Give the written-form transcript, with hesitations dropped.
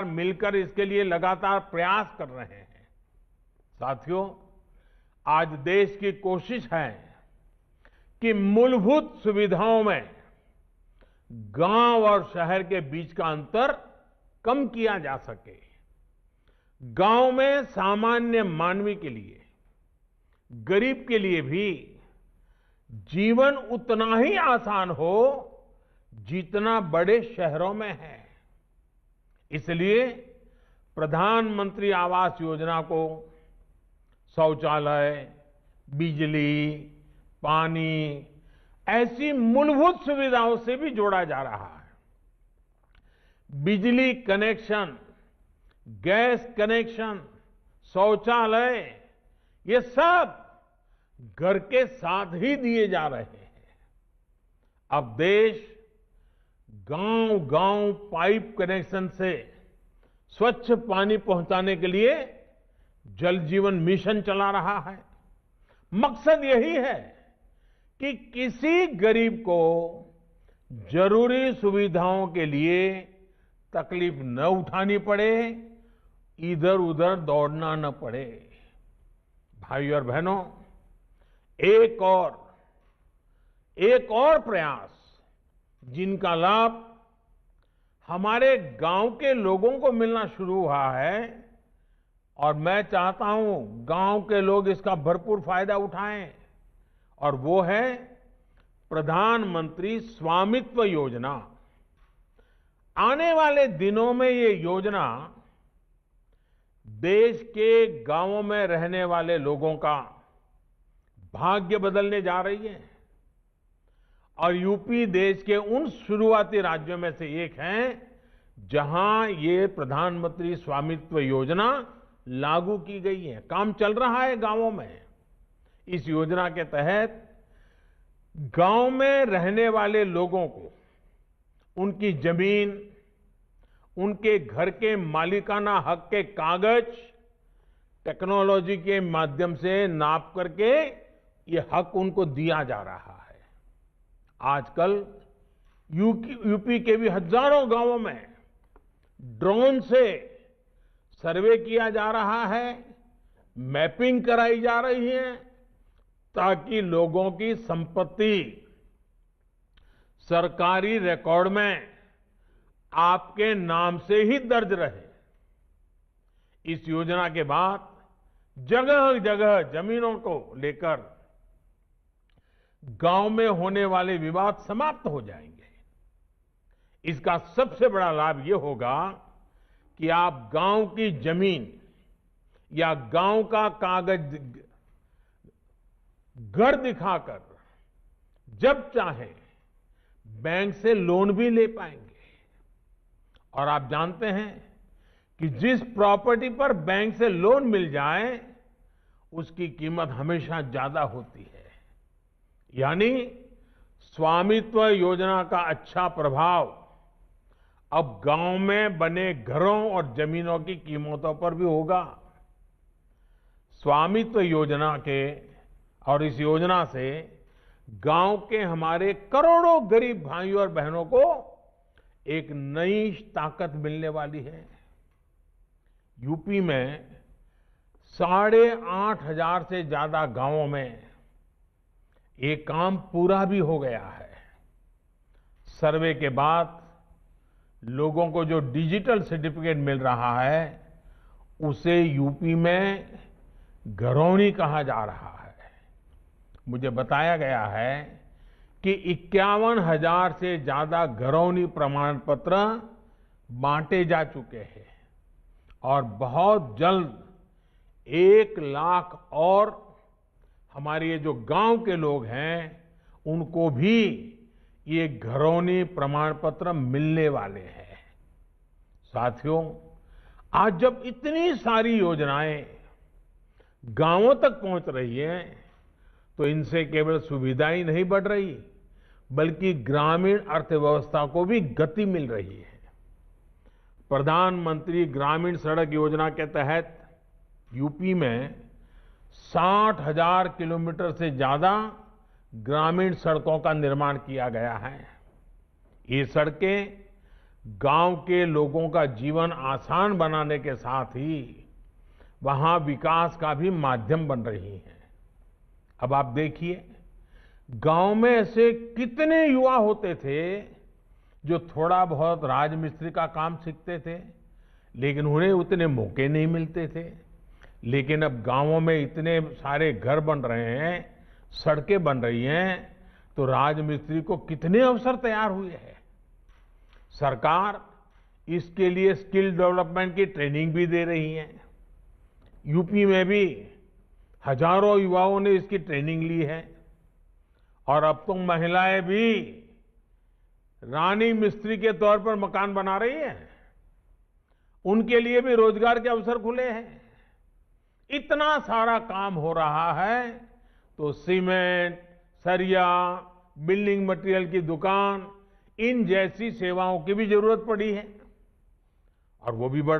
मिलकर इसके लिए लगातार प्रयास कर रहे हैं। साथियों, आज देश की कोशिश है कि मूलभूत सुविधाओं में गांव और शहर के बीच का अंतर कम किया जा सके। गांव में सामान्य मानवी के लिए, गरीब के लिए भी जीवन उतना ही आसान हो जितना बड़े शहरों में है। इसलिए प्रधानमंत्री आवास योजना को शौचालय, बिजली, पानी ऐसी मूलभूत सुविधाओं से भी जोड़ा जा रहा है। बिजली कनेक्शन, गैस कनेक्शन, शौचालय, ये सब घर के साथ ही दिए जा रहे हैं। अब देश गांव-गांव पाइप कनेक्शन से स्वच्छ पानी पहुंचाने के लिए जल जीवन मिशन चला रहा है। मकसद यही है कि किसी गरीब को जरूरी सुविधाओं के लिए तकलीफ न उठानी पड़े, इधर उधर दौड़ना न पड़े। भाइयों और बहनों, एक और प्रयास जिनका लाभ हमारे गांव के लोगों को मिलना शुरू हुआ है और मैं चाहता हूं गांव के लोग इसका भरपूर फायदा उठाएं, और वो है प्रधानमंत्री स्वामित्व योजना। आने वाले दिनों में ये योजना देश के गांवों में रहने वाले लोगों का भाग्य बदलने जा रही है। और यूपी देश के उन शुरुआती राज्यों में से एक है जहां ये प्रधानमंत्री स्वामित्व योजना लागू की गई है। काम चल रहा है गांवों में। इस योजना के तहत गांव में रहने वाले लोगों को उनकी जमीन, उनके घर के मालिकाना हक के कागज टेक्नोलॉजी के माध्यम से नाप करके ये हक उनको दिया जा रहा है। आजकल यूपी के भी हजारों गांवों में ड्रोन से सर्वे किया जा रहा है, मैपिंग कराई जा रही है, ताकि लोगों की संपत्ति सरकारी रिकॉर्ड में आपके नाम से ही दर्ज रहे। इस योजना के बाद जगह जगह जमीनों को लेकर गांव में होने वाले विवाद समाप्त हो जाएंगे। इसका सबसे बड़ा लाभ ये होगा कि आप गांव की जमीन या गांव का कागज घर दिखाकर जब चाहे बैंक से लोन भी ले पाएंगे। और आप जानते हैं कि जिस प्रॉपर्टी पर बैंक से लोन मिल जाए उसकी कीमत हमेशा ज्यादा होती है। यानी स्वामित्व योजना का अच्छा प्रभाव अब गांव में बने घरों और जमीनों की कीमतों पर भी होगा। स्वामित्व योजना के और इस योजना से गांव के हमारे करोड़ों गरीब भाइयों और बहनों को एक नई ताकत मिलने वाली है। यूपी में 8,500 से ज्यादा गांवों में ये काम पूरा भी हो गया है। सर्वे के बाद लोगों को जो डिजिटल सर्टिफिकेट मिल रहा है उसे यूपी में घरौनी कहा जा रहा है। मुझे बताया गया है कि 51,000 से ज्यादा घरौनी प्रमाण पत्र बांटे जा चुके हैं और बहुत जल्द 1 लाख और हमारे ये जो गांव के लोग हैं उनको भी ये घरौनी प्रमाण पत्र मिलने वाले हैं। साथियों, आज जब इतनी सारी योजनाएं गांवों तक पहुंच रही हैं तो इनसे केवल सुविधा ही नहीं बढ़ रही बल्कि ग्रामीण अर्थव्यवस्था को भी गति मिल रही है। प्रधानमंत्री ग्रामीण सड़क योजना के तहत यूपी में 60,000 किलोमीटर से ज्यादा ग्रामीण सड़कों का निर्माण किया गया है। ये सड़कें गांव के लोगों का जीवन आसान बनाने के साथ ही वहां विकास का भी माध्यम बन रही हैं। अब आप देखिए, गांव में ऐसे कितने युवा होते थे जो थोड़ा बहुत राजमिस्त्री का काम सीखते थे, लेकिन उन्हें उतने मौके नहीं मिलते थे। लेकिन अब गांवों में इतने सारे घर बन रहे हैं, सड़कें बन रही हैं, तो राजमिस्त्री को कितने अवसर तैयार हुए हैं। सरकार इसके लिए स्किल डेवलपमेंट की ट्रेनिंग भी दे रही है। यूपी में भी हजारों युवाओं ने इसकी ट्रेनिंग ली है और अब तो महिलाएं भी रानी मिस्त्री के तौर पर मकान बना रही हैं। उनके लिए भी रोजगार के अवसर खुले हैं। इतना सारा काम हो रहा है तो सीमेंट, सरिया, बिल्डिंग मटेरियल की दुकान, इन जैसी सेवाओं की भी जरूरत पड़ी है और वो भी बढ़